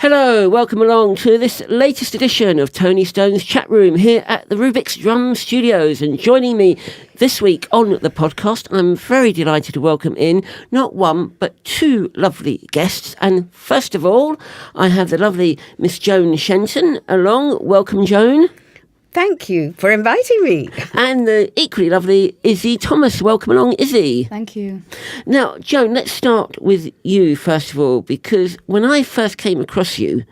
Hello, welcome along to this latest edition of Tony Stone's Chatroom here at the Rubik's Drum Studios. And joining me this week on the podcast, I'm very delighted to welcome in not one, but two lovely guests. And first of all, I have the lovely Miss Joan Shenton along. Welcome, Joan. Thank you for inviting me. And the equally lovely Izzy Thomas. Welcome along, Izzy. Thank you. Now, Joan, let's start with you first of all, because when I first came across you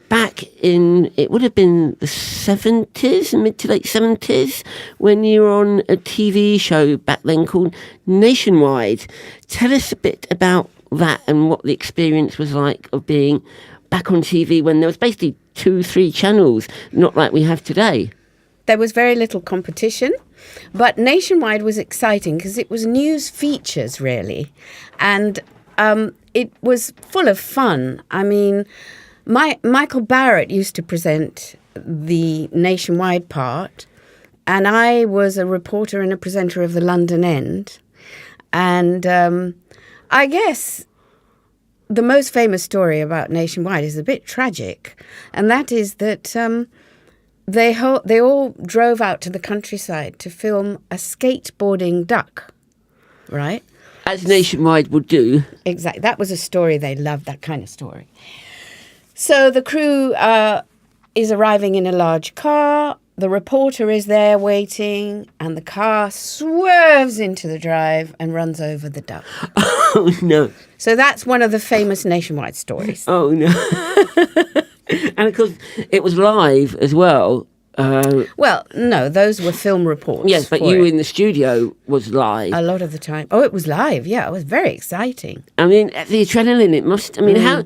back in, it would have been the 70s, mid to late 70s, when you were on a TV show back then called Nationwide. Tell us a bit about that and what the experience was like of being back on TV when there was basically 2-3 channels, not like we have today. There was very little competition, but Nationwide was exciting because it was news features, really. And it was full of fun. I mean, Michael Barrett used to present the Nationwide part, and I was a reporter and a presenter of the London end. And I guess the most famous story about Nationwide is a bit tragic, and that is that they all drove out to the countryside to film a skateboarding duck, right? As Nationwide would do. Exactly. That was a story they loved, that kind of story. So the crew is arriving in a large car. The reporter is there waiting, and the car swerves into the drive and runs over the duck. Oh, no. So that's one of the famous Nationwide stories. Oh, no. And of course, it was live as well. Well, no, those were film reports. Yes, but you in the studio was live. A lot of the time. Oh, it was live, yeah. It was very exciting. I mean, the adrenaline, it must... I mean, how...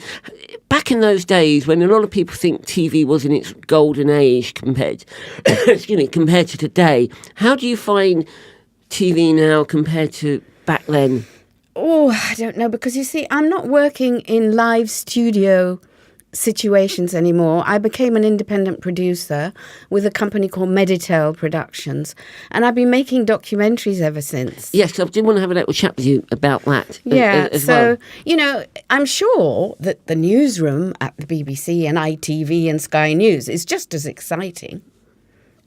Back in those days when a lot of people think TV was in its golden age compared to today, how do you find TV now compared to back then? Oh, I don't know, because you see, I'm not working in live studio situations anymore. I became an independent producer with a company called Meditel Productions, and I've been making documentaries ever since. Yes, I did want to have a little chat with you about that. Yeah, as so, well. You know, I'm sure that the newsroom at the BBC and ITV and Sky News is just as exciting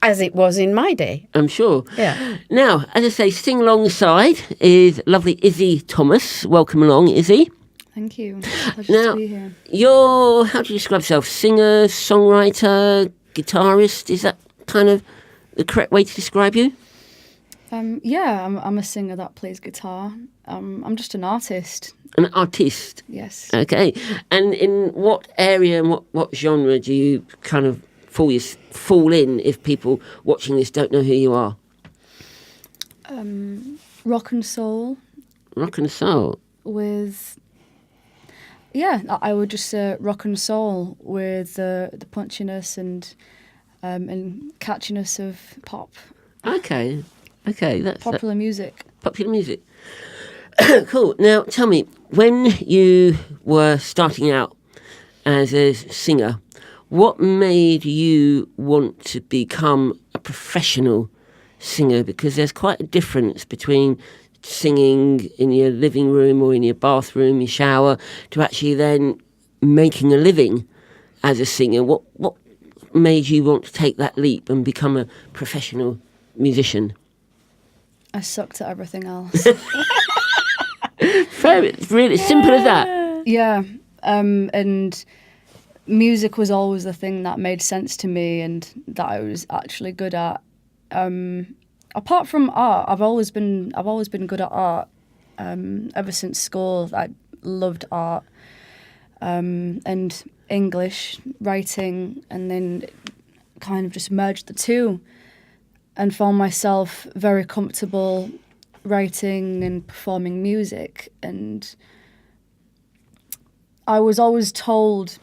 as it was in my day. I'm sure. Yeah. Now, as I say, sitting alongside is lovely Izzy Thomas. Welcome along, Izzy. Thank you. Pleasure Now, to be here. you're, how do you describe yourself? Singer, songwriter, guitarist? Is that kind of the correct way to describe you? Yeah, I'm a singer that plays guitar. I'm just an artist. An artist? Yes. Okay. And in what area and what genre do you kind of fall in if people watching this don't know who you are? Rock and soul. Rock and soul? With... Yeah, I would just say rock and soul with the punchiness and catchiness of pop. Okay, that's popular music. Popular music. Cool. Now, tell me, when you were starting out as a singer, what made you want to become a professional singer? Because there's quite a difference between singing in your living room or in your bathroom, your shower, to actually then making a living as a singer. What made you want to take that leap and become a professional musician? I sucked at everything else. It's really simple as that. Yeah, and music was always the thing that made sense to me and that I was actually good at. Apart from art, I've always been good at art. Ever since school, I loved art and English writing, and then kind of just merged the two, and found myself very comfortable writing and performing music. And I was always told,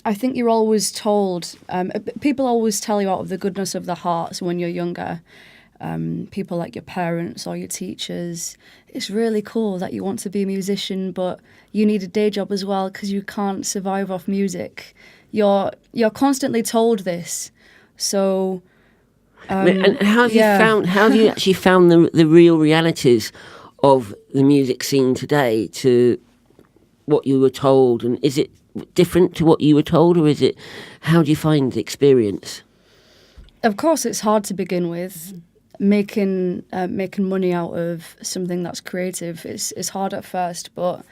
I think you're always told, people always tell you out of the goodness of their hearts when you're younger. People like your parents or your teachers, it's really cool that you want to be a musician, but you need a day job as well because you can't survive off music. You're constantly told this. So and how have you actually found the real realities of the music scene today to what you were told, and is it different to what you were told, or is it? How do you find the experience? Of course, it's hard to begin with. Making money out of something that's creative is hard at first, but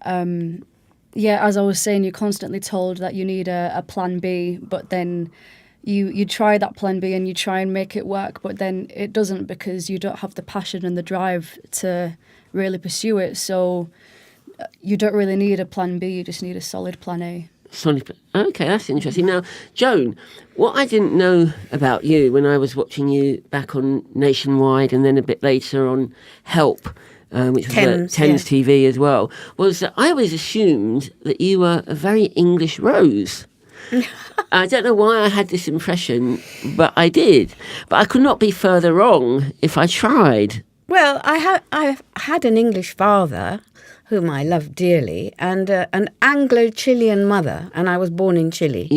as I was saying, you're constantly told that you need a plan B, but then you try that plan B and you try and make it work, but then it doesn't because you don't have the passion and the drive to really pursue it. So you don't really need a plan B, you just need a solid plan A. Okay, that's interesting. Now, Joan, what I didn't know about you when I was watching you back on Nationwide and then a bit later on Help, which was Thames TV as well, was that I always assumed that you were a very English Rose. I don't know why I had this impression, but I did. But I could not be further wrong if I tried. Well, I had an English father, whom I loved dearly, and an Anglo-Chilean mother, and I was born in Chile.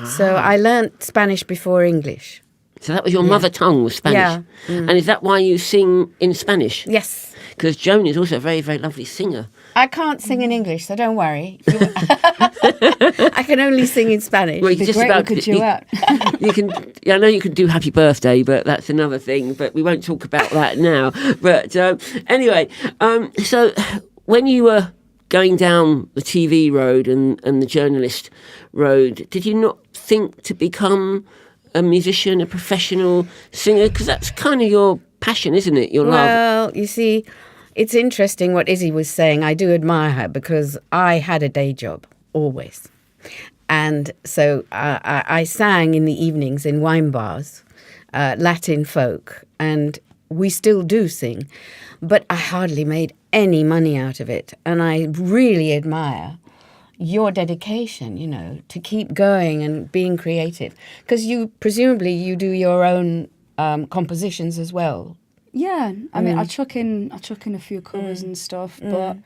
So I learnt Spanish before English. So that was your mother tongue, was Spanish? Yeah. And is that why you sing in Spanish? Yes. Because Joan is also a very, very lovely singer. I can't sing in English, so don't worry. I can only sing in Spanish. Well, you can just about duet. You can. I know you can do Happy Birthday, but that's another thing. But we won't talk about that now. But anyway, so when you were going down the TV road and the journalist road, did you not think to become a musician, a professional singer? Because that's kind of your passion, isn't it? Your love. Well, you see, it's interesting what Izzy was saying. I do admire her because I had a day job, always. And so I sang in the evenings in wine bars, Latin folk, and we still do sing. But I hardly made any money out of it. And I really admire your dedication, to keep going and being creative. Because presumably you do your own compositions as well. Yeah, I mean, I chuck in a few covers and stuff, but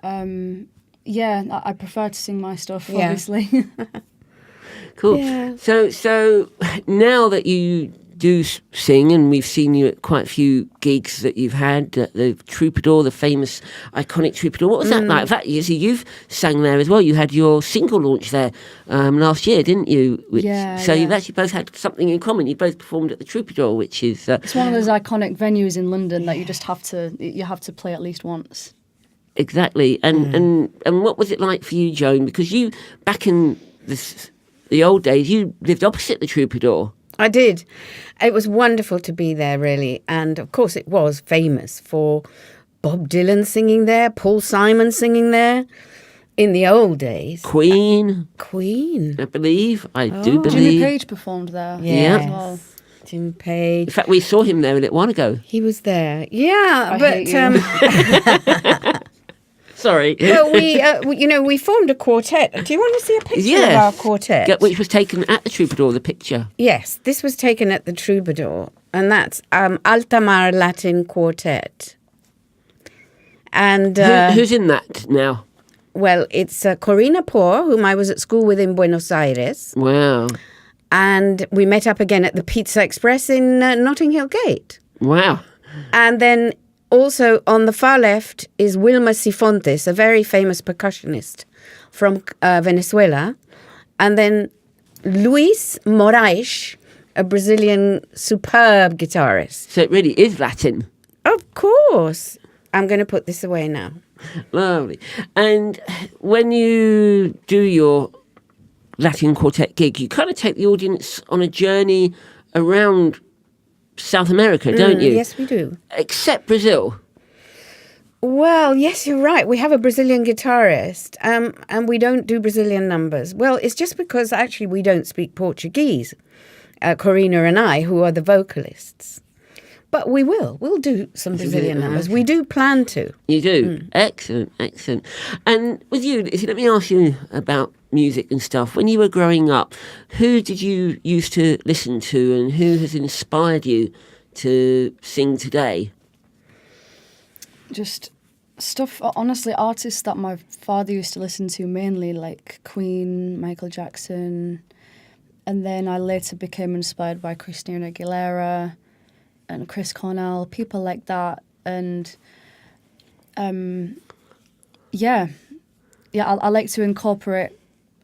I prefer to sing my stuff, obviously. Cool. Yeah. So now that you do sing, and we've seen you at quite a few gigs that you've had, the Troubadour, the famous iconic Troubadour. What was that like? In fact, you've sang there as well. You had your single launch there last year, didn't you? So you've actually both had something in common. You both performed at the Troubadour, which is it's one of those iconic venues in London that you just have to play at least once. Exactly. And what was it like for you, Joan? Because you, back in the old days, you lived opposite the Troubadour. I did. It was wonderful to be there, really. And, of course, it was famous for Bob Dylan singing there, Paul Simon singing there in the old days. Queen. I believe. I do believe. Jimmy Page performed there. Yes. As well. Jimmy Page. In fact, we saw him there a little while ago. He was there. Yeah, Sorry. Well, we formed a quartet. Do you want to see a picture of our quartet? Which was taken at the Troubadour, the picture. Yes, this was taken at the Troubadour, and that's Altamira Latin Quartet. And who's in that now? Well, it's Corina Poor, whom I was at school with in Buenos Aires. Wow. And we met up again at the Pizza Express in Notting Hill Gate. Wow. And then also on the far left is Wilma Cifontes, a very famous percussionist from Venezuela. And then Luis Moraes, a Brazilian superb guitarist. So it really is Latin. Of course. I'm going to put this away now. Lovely. And when you do your Latin Quartet gig, you kind of take the audience on a journey around South America, don't you? Yes, we do. Except Brazil. Well, yes, you're right. We have a Brazilian guitarist, and we don't do Brazilian numbers. Well, it's just because actually we don't speak Portuguese, Corina and I, who are the vocalists. But we will. We'll do some Brazilian numbers. We do plan to. You do? Excellent, excellent. And with you, Izzy, let me ask you about music and stuff. When you were growing up, who did you used to listen to, and who has inspired you to sing today? Just stuff, honestly, artists that my father used to listen to mainly, like Queen, Michael Jackson. And then I later became inspired by Christina Aguilera and Chris Cornell, people like that. And I like to incorporate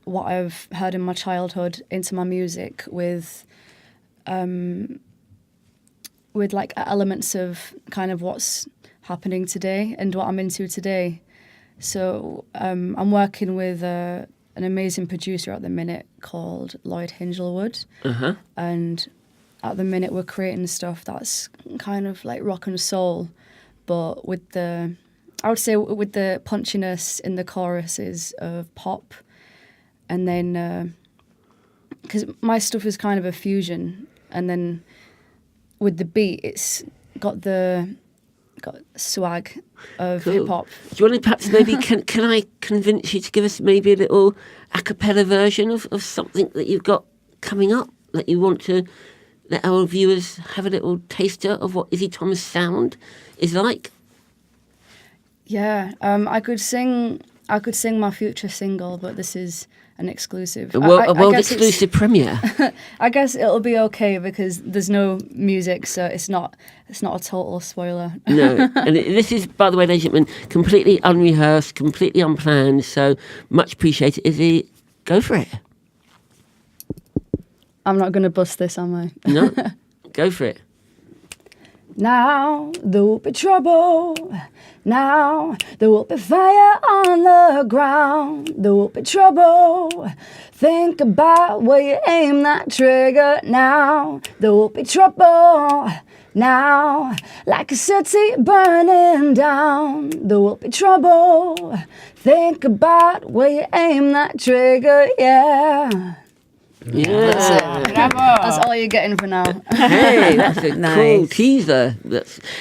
what I've heard in my childhood into my music with like elements of kind of what's happening today and what I'm into today. So I'm working with an amazing producer at the minute called Lloyd Hingelwood. And at the minute we're creating stuff that's kind of like rock and soul, but with the punchiness in the choruses of pop. And then, because my stuff is kind of a fusion, and then with the beat, it's got swag of hip hop. Do you want to perhaps maybe can I convince you to give us maybe a little a cappella version of something that you've got coming up that you want to let our viewers have a little taster of what Izzy Thomas' sound is like? Yeah, I could sing my future single, but this is an exclusive. A world exclusive premiere. I guess it'll be okay because there's no music, so it's not a total spoiler. No, and this is, by the way, ladies and gentlemen, completely unrehearsed, completely unplanned. So much appreciated. Izzy, go for it. I'm not going to bust this, am I? No, go for it. Now there will be trouble. Now there will be fire on the ground. There will be trouble. Think about where you aim that trigger. Now there will be trouble. Now, like a city burning down, there will be trouble. Think about where you aim that trigger. Yeah. Yeah, That's all you're getting for now. Hey, that's a Nice. cool teaser.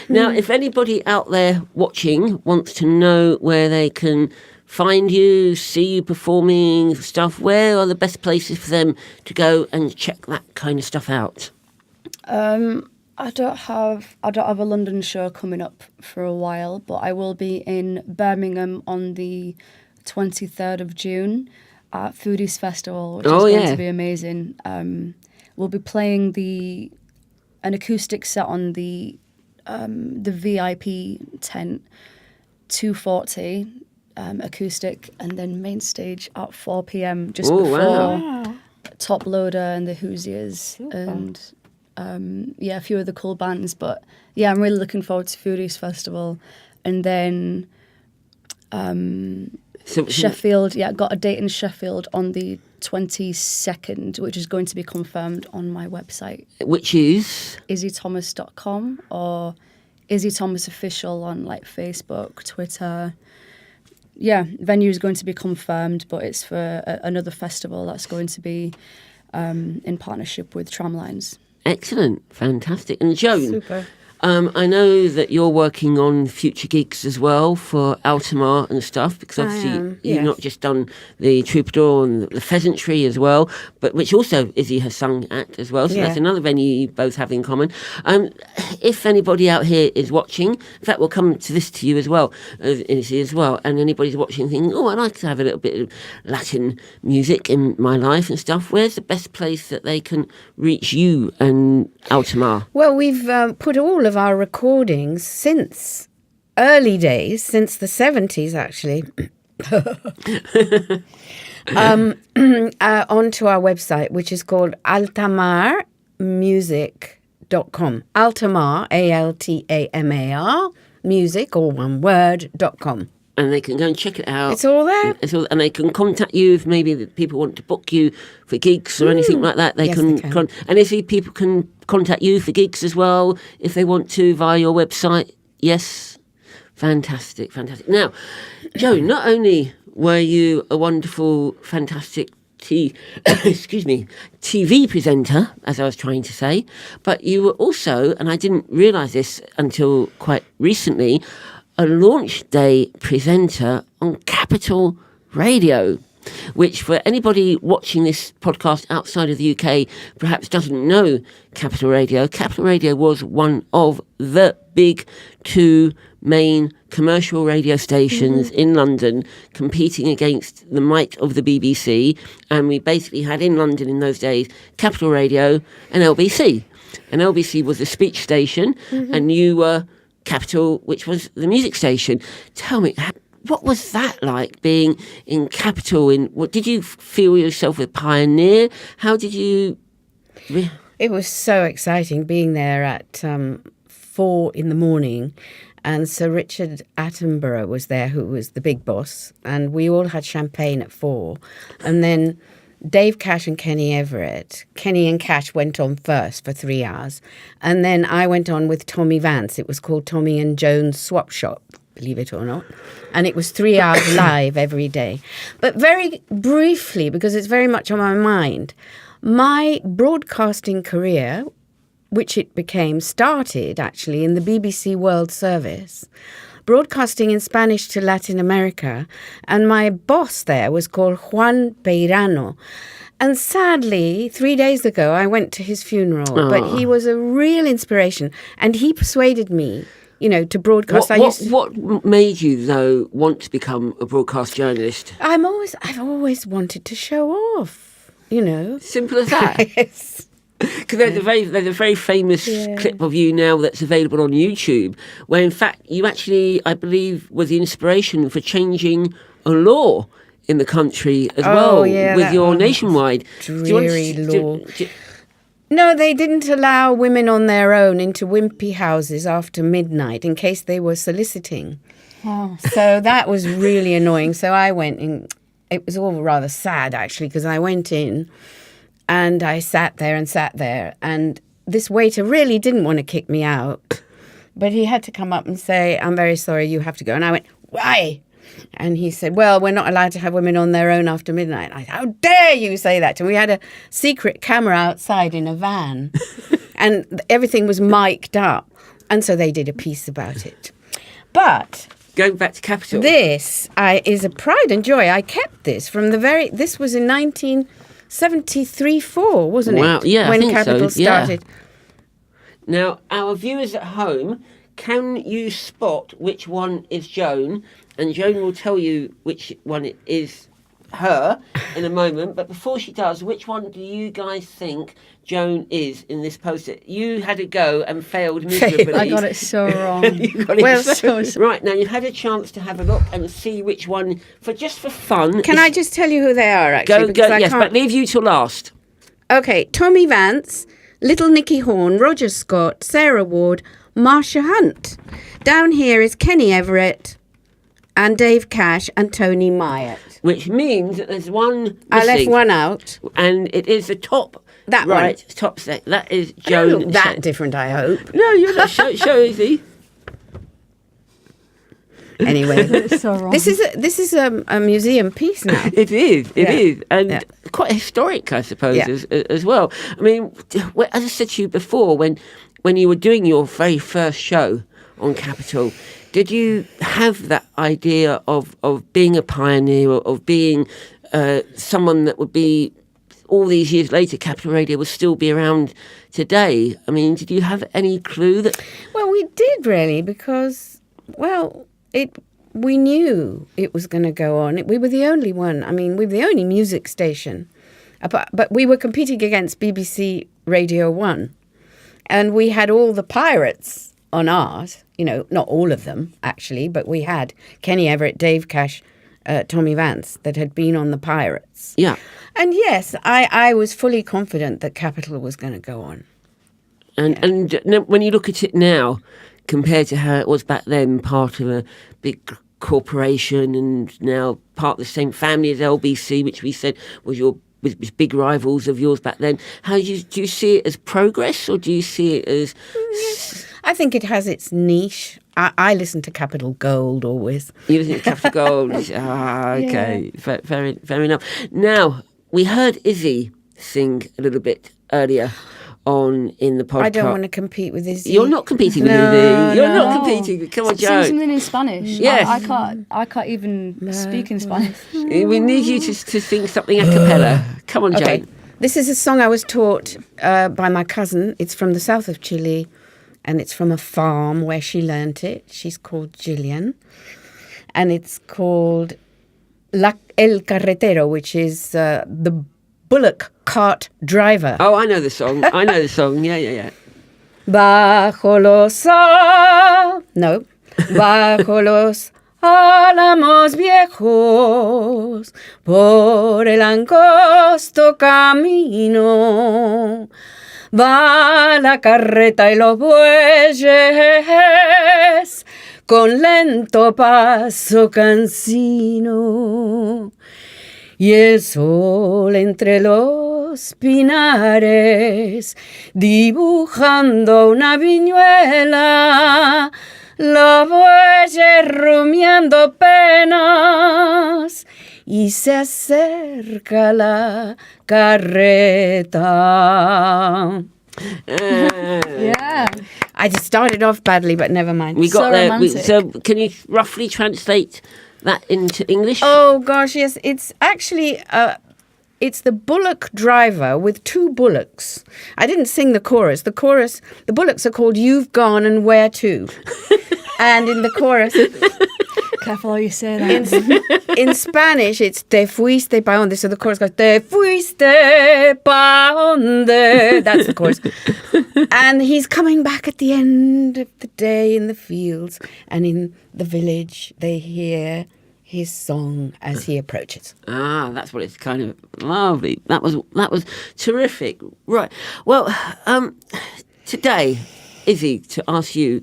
Now, if anybody out there watching wants to know where they can find you, see you performing stuff, where are the best places for them to go and check that kind of stuff out? I don't have a London show coming up for a while, but I will be in Birmingham on the 23rd of June. At Foodies Festival, which is going to be amazing. We'll be playing an acoustic set on the VIP tent, 240 acoustic, and then main stage at 4 p.m. just before Top Loader and the Hoosiers and a few other cool bands. But yeah, I'm really looking forward to Foodies Festival, and then. Sheffield, got a date in Sheffield on the 22nd, which is going to be confirmed on my website. Which is? izzythomas.com or Izzy Thomas Official on like Facebook, Twitter. Yeah, venue is going to be confirmed, but it's for another festival that's going to be in partnership with Tramlines. Excellent, fantastic. And Joan, Super. I know that you're working on future gigs as well for Altamira and stuff, because obviously you've not just done the Troubadour and the Pheasantry as well, but which also Izzy has sung at as well. So that's another venue you both have in common. If anybody out here is watching, in fact, we'll come to this to you as well, Izzy as well, and anybody's watching thinking, oh, I'd like to have a little bit of Latin music in my life and stuff, where's the best place that they can reach you and Altamira? Well, we've put all of our recordings since early days, since the 70s actually, onto our website, which is called altamarmusic.com. Altamar, Altamar, music, all one word, .com. And they can go and check it out. It's all there. And they can contact you if maybe the people want to book you for gigs or anything like that. They can. And if people can contact you for gigs as well if they want to via your website. Yes, fantastic. Now, Joe, not only were you a wonderful, fantastic TV presenter, as I was trying to say, but you were also, and I didn't realise this until quite recently, a launch day presenter on Capital Radio, which for anybody watching this podcast outside of the UK perhaps doesn't know Capital Radio. Capital Radio was one of the big two main commercial radio stations in London competing against the might of the BBC, and we basically had in London in those days Capital Radio and LBC. And LBC was the speech station and you were Capital, which was the music station. Tell me, what was that like, being in Capital? Did you feel yourself a pioneer? How did you... It was so exciting being there at 4 a.m, and Sir Richard Attenborough was there, who was the big boss, and we all had champagne at 4. And then Dave Cash and Kenny Everett. Kenny and Cash went on first for 3 hours, and then I went on with Tommy Vance. It was called Tommy and Joan's Swap Shop, believe it or not. And it was 3 hours live every day. But very briefly, because it's very much on my mind, my broadcasting career, which it became, started actually in the BBC World Service, broadcasting in Spanish to Latin America. And my boss there was called Juan Peirano. And sadly, 3 days ago, I went to his funeral. Oh. But he was a real inspiration. And he persuaded me, to broadcast. What made you, though, want to become a broadcast journalist? I've always wanted to show off, Simple as that. Yes. Because there's a very famous clip of you now that's available on YouTube, where in fact you actually, I believe, was the inspiration for changing a law in the country as with your Nationwide. Dreary law. No, they didn't allow women on their own into wimpy houses after midnight in case they were soliciting. Oh. So that was really annoying. So I went in. It was all rather sad, actually, because I went in and I sat there. And this waiter really didn't want to kick me out. But he had to come up and say, "I'm very sorry, you have to go." And I went, "Why?" And he said, "Well, we're not allowed to have women on their own after midnight." I said, "How dare you say that?" And we had a secret camera outside in a van. And everything was mic'd up. And so they did a piece about it. But... going back to Capital. This is a pride and joy. I kept this from this was in 1973-4, wasn't it? Wow, yeah, when I think Capital so, yeah. started. Now, our viewers at home, can you spot which one is Joan? And Joan will tell you which one it is her in a moment. But before she does, which one do you guys think Joan is in this poster? You had a go and failed miserably. I got it so wrong. You got it so right. Now, you've had a chance to have a look and see which one, for fun. Can I just tell you who they are, actually? Go, yes, but leave you till last. Okay, Tommy Vance, Little Nicky Horn, Roger Scott, Sarah Ward, Marsha Hunt. Down here is Kenny Everett and Dave Cash and Tony Myatt. Which means that there's one missing. I left one out. And it is the top. That right, one. Top set. That is I don't Joan. look that different, I hope. No, you're not. Show Izzy. Anyway, It's so wrong. this is a museum piece now. It is, Yeah. and Yeah. quite historic, I suppose, Yeah. as well. I mean, as I said to you before, when you were doing your very first show on Capital, did you have that idea of being a pioneer, of being someone that would be, all these years later, Capital Radio will still be around today? I mean, did you have any clue that... Well, we did really, because, we knew it was going to go on. We were the only one. I mean, we were the only music station. But we were competing against BBC Radio 1. And we had all the pirates on ours. Not all of them, actually, but we had Kenny Everett, Dave Cash, Tommy Vance, that had been on the pirates. Yeah. And yes, I was fully confident that Capital was going to go on. And when you look at it now, compared to how it was back then, part of a big corporation and now part of the same family as LBC, which we said was big rivals of yours back then, do you see it as progress, or do you see it as... I think it has its niche. I listen to Capital Gold always. You listen to Capital Gold. Okay. Yeah. Fair enough. Now, we heard Izzy sing a little bit earlier on in the podcast. I don't want to compete with Izzy. You're not competing with Izzy. You're not competing. Come on, Joe. Sing something in Spanish. Yes. I can't even speak in Spanish. We need you to sing something a cappella. Come on, Joe. Okay. This is a song I was taught by my cousin. It's from the south of Chile, and it's from a farm where she learnt it. She's called Gillian. And it's called El Carretero, which is the bullock cart driver. Oh, I know the song. Yeah. Bajo los... No. Bajo los álamos viejos por el angosto camino. Va la carreta y los bueyes con lento paso cansino. Y el sol entre los pinares dibujando una viñuela, los bueyes rumiando penas y se acerca la carreta. Yeah. I just started off badly, but never mind. We got So there. romantic. So can you roughly translate that into English? Oh gosh, yes, it's actually it's the bullock driver with two bullocks. I didn't sing the chorus. The bullocks are called "You've Gone and Where To," and in the chorus, Careful how you say that. in Spanish, it's "Te fuiste pa donde." So the chorus goes "Te fuiste pa donde." That's the chorus. And he's coming back at the end of the day in the fields, and in the village they hear his song as he approaches. Ah, that's what it's kind of lovely. That was terrific. Right. Well, today, Izzy, to ask you,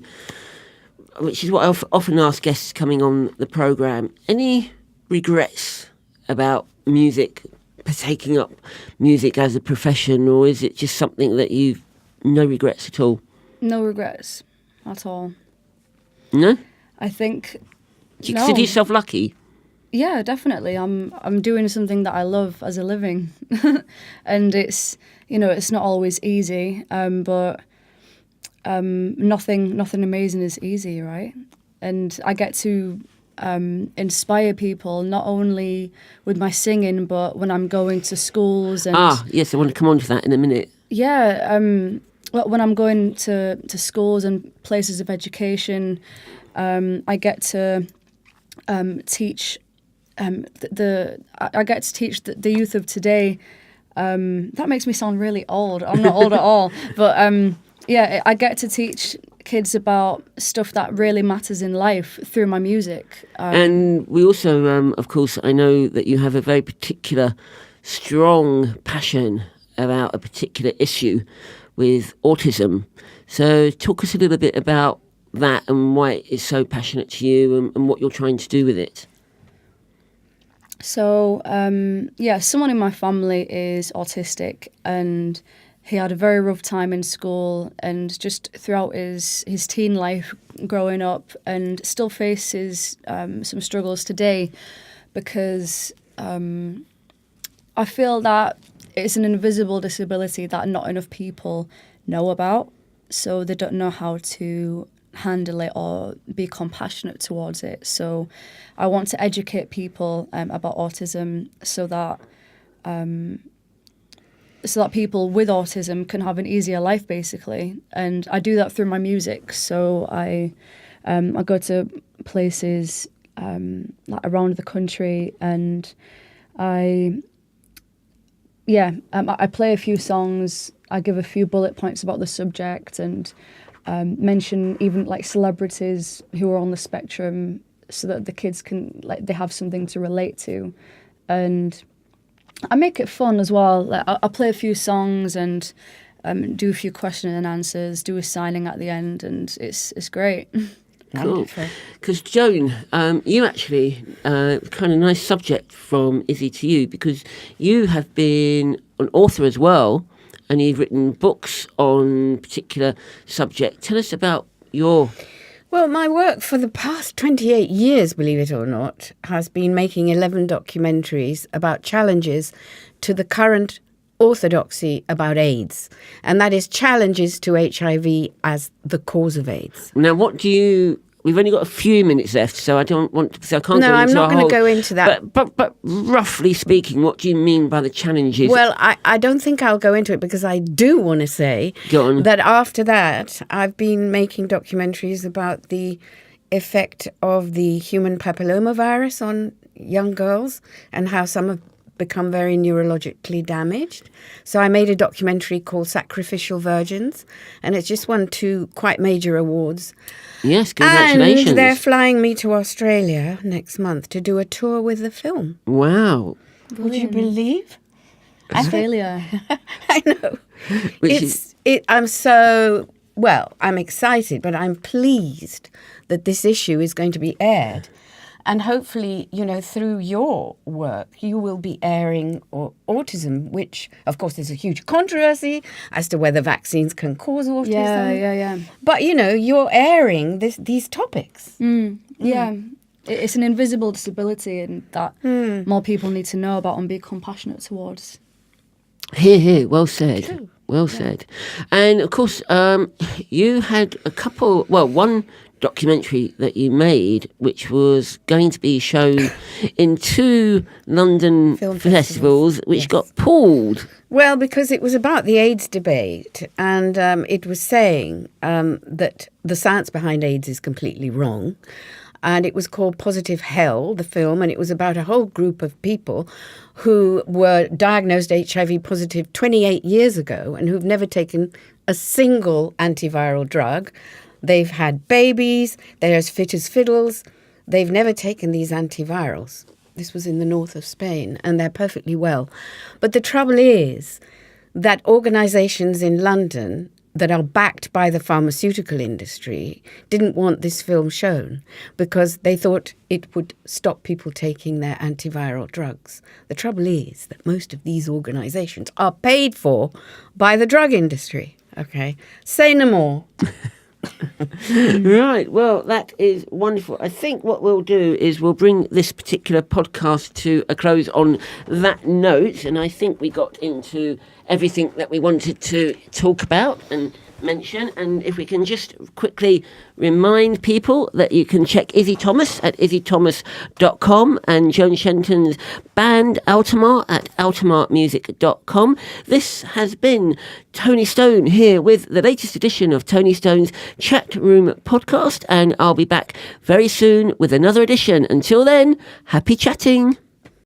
which is what I often ask guests coming on the programme, any regrets about music, taking up music as a profession, or is it just something that you've no regrets at all? No regrets at all. No? I think. Do you no. consider yourself lucky? Yeah, definitely. I'm doing something that I love as a living, and it's it's not always easy. But nothing amazing is easy, right? And I get to inspire people not only with my singing, but when I'm going to schools and Yes, I want to come on to that in a minute. yeah, when I'm going to schools and places of education, I get to teach. I get to teach the youth of today. That makes me sound really old. I'm not old at all, but yeah, I get to teach kids about stuff that really matters in life through my music. And we also, of course, I know that you have a very particular, strong passion about a particular issue with autism. So talk us a little bit about that and why it's so passionate to you and what you're trying to do with it. So, someone in my family is autistic, and he had a very rough time in school and just throughout his teen life growing up, and still faces some struggles today because I feel that it's an invisible disability that not enough people know about, so they don't know how to handle it or be compassionate towards it. So I want to educate people about autism so that people with autism can have an easier life, basically. And I do that through my music. So I go to places like around the country, and I play a few songs. I give a few bullet points about the subject and mention even like celebrities who are on the spectrum, so that the kids can they have something to relate to, and I make it fun as well. Like I play a few songs and do a few question and answers, do a signing at the end, and it's great. Cool. Because Joan, you actually, kind of nice subject from Izzy to you, because you have been an author as well, and you've written books on particular subject. Tell us about your... Well, my work for the past 28 years, believe it or not, has been making 11 documentaries about challenges to the current orthodoxy about AIDS. And that is challenges to HIV as the cause of AIDS. Now, what do you... We've only got a few minutes left, so I don't want to... So I can't No, go I'm into not a going to whole- go into that. But roughly speaking, what do you mean by the challenges? Well, I don't think I'll go into it, because I do want to say Go on. that after that, I've been making documentaries about the effect of the human papillomavirus on young girls, and how some have become very neurologically damaged. So I made a documentary called Sacrificial Virgins, and it's just won 2 quite major awards. Yes, congratulations. And they're flying me to Australia next month to do a tour with the film. Wow. Would you believe? Australia. I know. I'm excited, but I'm pleased that this issue is going to be aired. And hopefully, through your work, you will be airing autism, which, of course, there's a huge controversy as to whether vaccines can cause autism. Yeah. But, you're airing these topics. Yeah. It's an invisible disability, and that more people need to know about and be compassionate towards. Here. Well said. True. Well said. And, of course, you had one documentary that you made, which was going to be shown in 2 London film festivals, which got pulled. Well, because it was about the AIDS debate, and it was saying that the science behind AIDS is completely wrong. And it was called Positive Hell, the film, and it was about a whole group of people who were diagnosed HIV positive 28 years ago and who've never taken a single antiviral drug. They've had babies, they're as fit as fiddles. They've never taken these antivirals. This was in the north of Spain, and they're perfectly well. But the trouble is that organisations in London that are backed by the pharmaceutical industry didn't want this film shown because they thought it would stop people taking their antiviral drugs. The trouble is that most of these organisations are paid for by the drug industry. Okay, say no more. Right, well, that is wonderful. I think what we'll do is we'll bring this particular podcast to a close on that note, and I think we got into everything that we wanted to talk about and mention. And if we can just quickly remind people that you can check Izzy Thomas at izzythomas.com and Joan Shenton's band Altamira at altamirmusic.com. This has been Tony Stone here with the latest edition of Tony Stone's Chatroom podcast, and I'll be back very soon with another edition. Until then, happy chatting.